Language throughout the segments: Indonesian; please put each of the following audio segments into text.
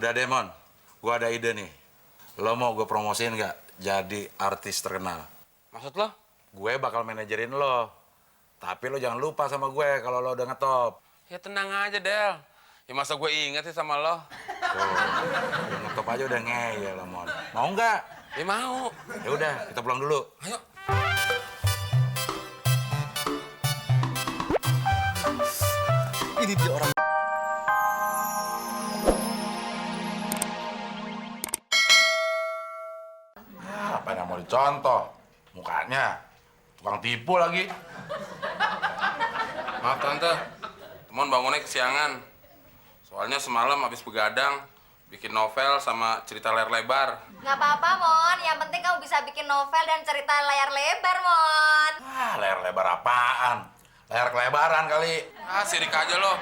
Udah deh, Mon. Gue ada ide nih. Lo mau gue promosiin nggak jadi artis terkenal? Maksud lo? Gue bakal manajerin lo. Tapi lo jangan lupa sama gue kalau lo udah ngetop. Ya tenang aja, Del. Ya masa gue inget sih sama lo? Tuh, udah ngetop aja udah ngeyel lo, Mon. Mau nggak? Ya mau. Ya udah, kita pulang dulu. Ayo. Ini dia orang. Apa yang mau dicontoh? Mukanya tukang tipu lagi. Maaf, Tante. Temen bangunnya kesiangan. Soalnya semalam habis begadang, bikin novel sama cerita layar lebar. Nggak apa-apa, Mon. Yang penting kamu bisa bikin novel dan cerita layar lebar, Mon. Layar lebar apaan? Layar kelebaran kali. Ah, sirik aja lo.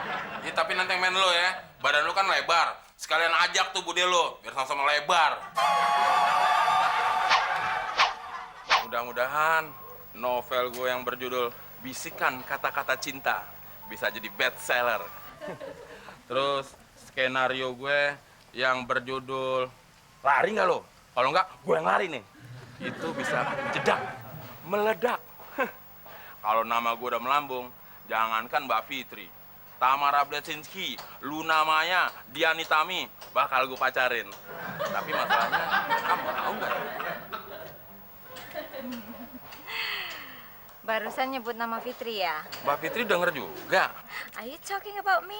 Ya, tapi nanti yang main lo ya. Badan lo kan lebar. Sekalian ajak tuh bude lo, biar sama-sama lebar. Mudah-mudahan novel gue yang berjudul Bisikan Kata-Kata Cinta bisa jadi bestseller. Terus skenario gue yang berjudul Lari nggak lo? Kalau nggak, gue yang lari nih. Itu bisa jedak, meledak. Kalau nama gue udah melambung, jangankan Mbak Fitri, Tamara Bleszinski, Luna Maya, Diani Tami, bakal gue pacarin. Tapi masalahnya, kamu tahu nggak? Barusan nyebut nama Fitri ya? Mbak Fitri denger juga. Are you talking about me?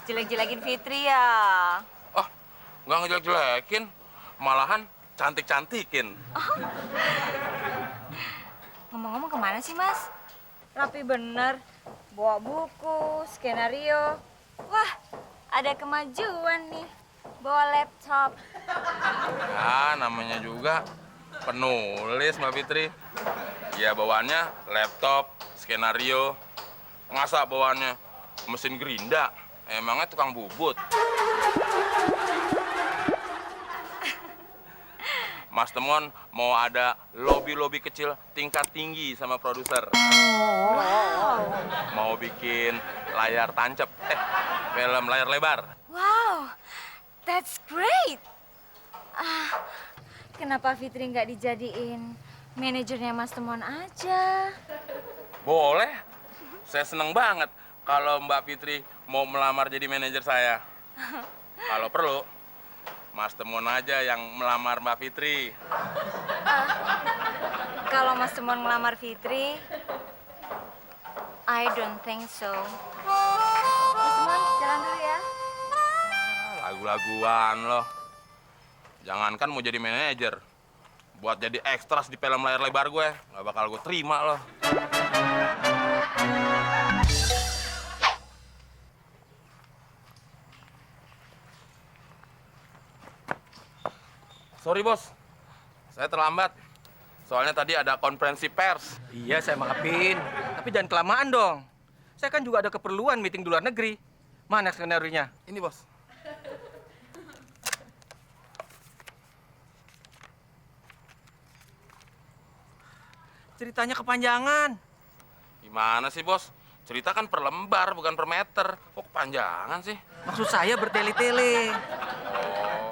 Jelek-jelekin Fitri ya? Oh, nggak ngejelek-jelekin, malahan cantik-cantikin. Ngomong-ngomong kemana sih, Mas? Rapi bener. Bawa buku, skenario. Wah, ada kemajuan nih. Bawa laptop. Ya, namanya juga penulis, Mbak Fitri. Ya, bawaannya laptop, skenario. Masa bawaannya mesin gerinda? Emangnya tukang bubut? Mas Temon mau ada lobby-lobby kecil tingkat tinggi sama produser. Wow. Mau bikin layar tancep, film layar lebar. Wow, that's great. Kenapa Fitri nggak dijadiin manajernya Mas Temon aja? Boleh, saya seneng banget kalau Mbak Fitri mau melamar jadi manajer saya. Kalau perlu, Mas Temon aja yang melamar Mbak Fitri. Kalau Mas Temon ngelamar Fitri, I don't think so. Mas Temon, jalan dulu ya. Lagu-laguan loh. Jangankan mau jadi manajer, buat jadi ekstras di film layar lebar gue, nggak bakal gue terima loh. Sorry bos, saya terlambat. Soalnya tadi ada konferensi pers. Iya, saya maafin. Tapi jangan kelamaan dong. Saya kan juga ada keperluan meeting di luar negeri. Mana skenario-nya? Ini bos. Ceritanya kepanjangan. Gimana sih bos? Cerita kan per lembar, bukan per meter. Kok kepanjangan sih? Maksud saya bertele-tele. Oh,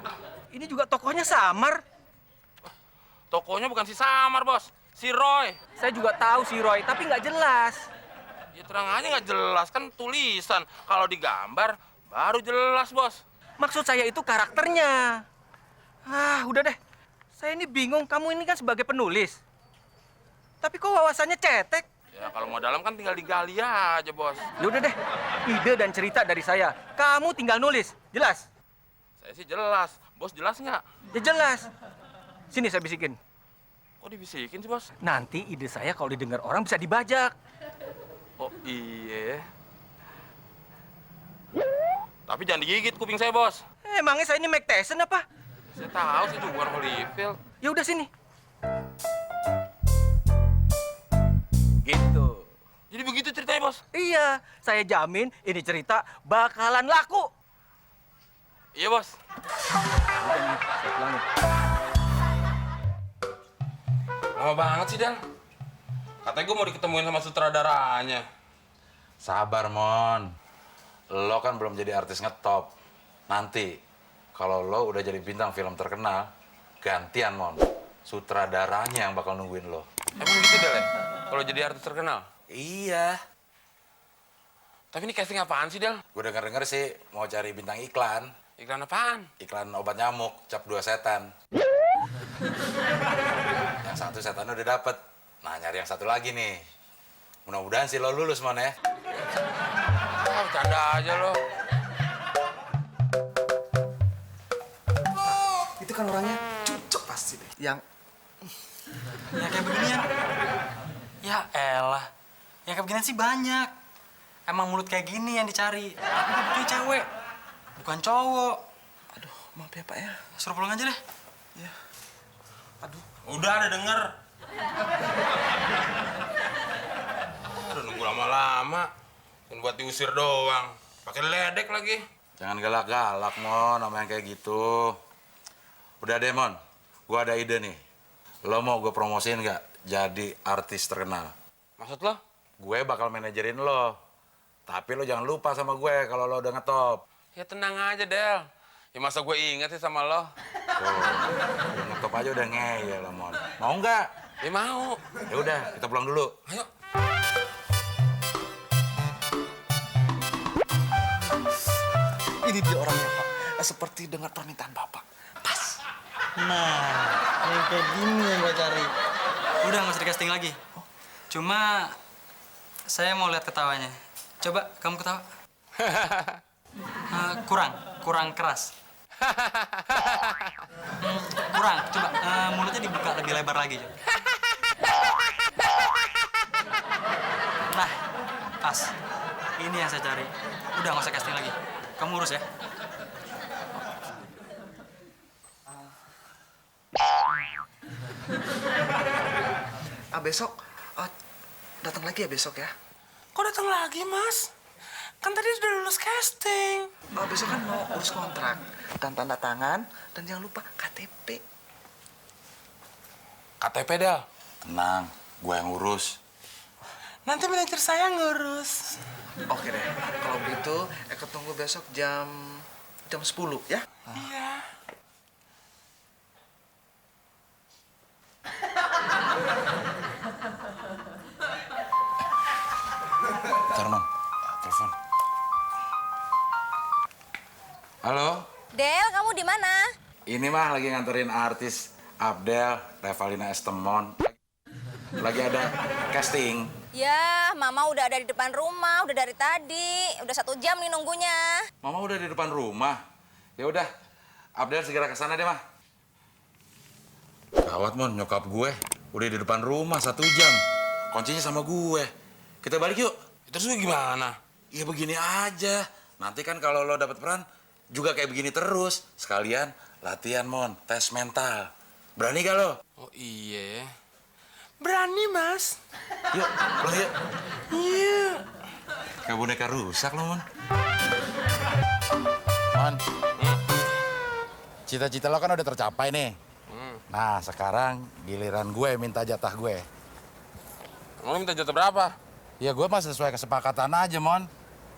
Ini juga tokohnya samar. tokonya bukan si Samar bos, si Roy. Saya juga tahu si Roy, tapi nggak jelas. Ya terang aja nggak jelas, kan tulisan. Kalau digambar, baru jelas bos. Maksud saya itu karakternya. Udah deh. Saya ini bingung, kamu ini kan sebagai penulis. Tapi kok wawasannya cetek? Ya kalau mau dalam kan tinggal digali aja bos. Ya udah deh. Ide dan cerita dari saya. Kamu tinggal nulis. Jelas? Saya sih jelas. Bos jelas nggak? Ya jelas. Sini saya bisikin. Kok dibisikin sih bos? Nanti ide saya kalau didengar orang bisa dibajak. Oh iya. Tapi jangan digigit kuping saya bos. Emangnya saya ini Mike Tyson apa? Saya tahu sih juga Holyfield. Ya udah sini. Gitu. Jadi begitu ceritanya bos? Iya, saya jamin ini cerita bakalan laku. Iya bos. Udah nih, saya pulang nih. Lama banget sih Dan. Katanya gue mau diketemuin sama sutradaranya. Sabar, Mon. Lo kan belum jadi artis ngetop. Nanti kalau lo udah jadi bintang film terkenal, gantian, Mon. Sutradaranya yang bakal nungguin lo. Emang gitu, Del, ya? Kalau jadi artis terkenal? Iya. Tapi ini casting apaan sih, Del? Gue denger-denger sih mau cari bintang iklan. Iklan apaan? Iklan obat nyamuk, cap 2 setan. Yang satu setan udah dapet. Nah, nyari yang satu lagi nih. Mudah-mudahan sih lo lulus, Mon, ya. Ah, bercanda aja lo. Itu kan orangnya cocok pasti deh. Yang Ya kayak beginian. Ya elah. Ya kayak beginian sih banyak. Emang mulut kayak gini yang dicari. Tapi gue butuh cewek. Bukan cowok. aduh, maaf ya Pak ya. Suruh pulang aja deh. Ya. Aduh, Udah ada denger. Udah nunggu lama-lama. Kan buat diusir doang. Pakai ledek lagi. Jangan galak-galak, Mon, sama yang kayak gitu. Udah deh, Mon. Gue ada ide nih. Lo mau gue promosiin nggak jadi artis terkenal? Maksud lo? Gue bakal manajerin lo. Tapi lo jangan lupa sama gue kalau lo udah ngetop. Ya tenang aja, Del. Ya masa gue inget sih sama lo? Tuh, udah ngetop aja udah ngeyel lo, Mon. Mau nggak? Ya mau. Ya udah, kita pulang dulu. Ayo. ini dia orangnya Pak. Seperti dengar permintaan Bapak. Pas. Nah, yang kayak gini yang gue cari. Udah nggak usah di-casting lagi. Cuma saya mau lihat ketawanya. Coba kamu ketawa. Kurang keras. Kurang. Coba mulutnya dibuka lebih lebar lagi. Coba. Nah, pas. Ini yang saya cari. Udah nggak usah casting lagi. Kamu urus ya. Besok datang lagi ya besok ya. Kok datang lagi, Mas? Kan tadi sudah lulus casting. Besok kan mau urus kontrak dan tanda tangan dan jangan lupa KTP. KTP, Del. Tenang, gue yang urus. Nanti manajer saya ngurus. Oke deh. Kalau begitu, Eko tunggu besok jam 10 ya. Iya. Bentar, Mon. Telepon. Halo? Del, kamu di mana? Ini mah lagi nganterin artis Abdel, Revalina Estemon. Lagi ada casting. Ya, Mama udah ada di depan rumah, udah dari tadi. Udah 1 jam nih nunggunya. Mama udah di depan rumah. Ya udah, Abdel segera ke sana deh, mah. Gawat, Mon, nyokap gue udah di depan rumah 1 jam. Kuncinya sama gue. Kita balik yuk. Terus lu gimana? Ya begini aja. Nanti kan kalau lo dapet peran juga kayak begini terus. Sekalian latihan, Mon, tes mental. Berani gak lo? Oh iya. Berani, Mas. Yuk, pulang yuk. Iya. Kayak boneka rusak lo, Mon. Mon, cita-cita lo kan udah tercapai nih. Nah, sekarang giliran gue minta jatah gue. Lo minta jatah berapa? Ya gue mah sesuai kesepakatan aja, Mon.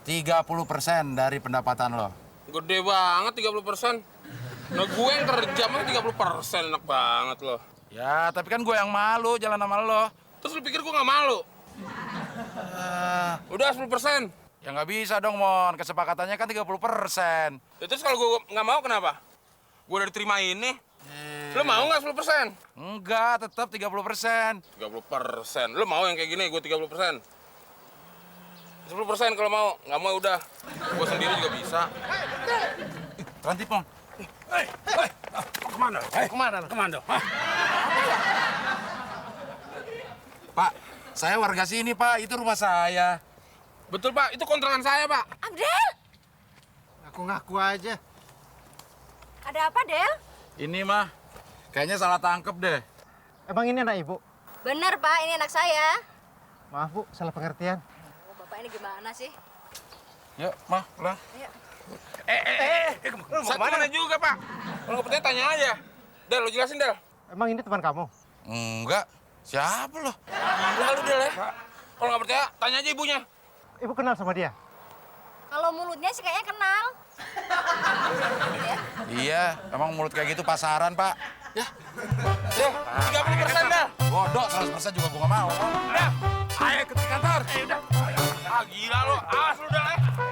30% dari pendapatan lo. Gede banget 30%. Nah gue yang kerja mah 30%, enak banget lo. Ya, tapi kan gue yang malu jalan sama lo. Terus lu pikir gue nggak malu? Udah 10%. Ya nggak bisa dong, Mon. Kesepakatannya kan 30%. Ya, terus kalau gue nggak mau kenapa? Gue udah diterima ini. Lu mau nggak 10%? Enggak, tetap 30%. 30%. Lu mau yang kayak gini, gue 30%. 10% kalau mau, nggak mau udah. Gue sendiri juga bisa. Terantip, Mon. Kemana? Kemana? Pak, saya warga sini, Pak. Itu rumah saya. Betul Pak, itu kontrakan saya Pak. Abdel, Ngaku-ngaku aja. ada apa, Del? Ini mah kayaknya salah tangkep deh. Emang ini anak ibu? Bener, Pak, ini anak saya. Maaf bu, salah pengertian. Oh, Bapak ini gimana sih? Yuk, mah, pulang. Saya kemana juga Pak? Kalau nggak percaya tanya aja. Del, lo jelasin Del. Emang ini teman kamu? Enggak. Siapa lo? Gila lu Del ya. Kalau nggak percaya, tanya aja ibunya. Ibu kenal sama dia? Kalau mulutnya sih kayaknya kenal. Iya, emang mulut kayak gitu pasaran, Pak. Deh, 30% dah. Bodoh, 100% juga gua nggak mau. Ayo ke kantor. Udah. Ah, gila lo. Awas lu dah.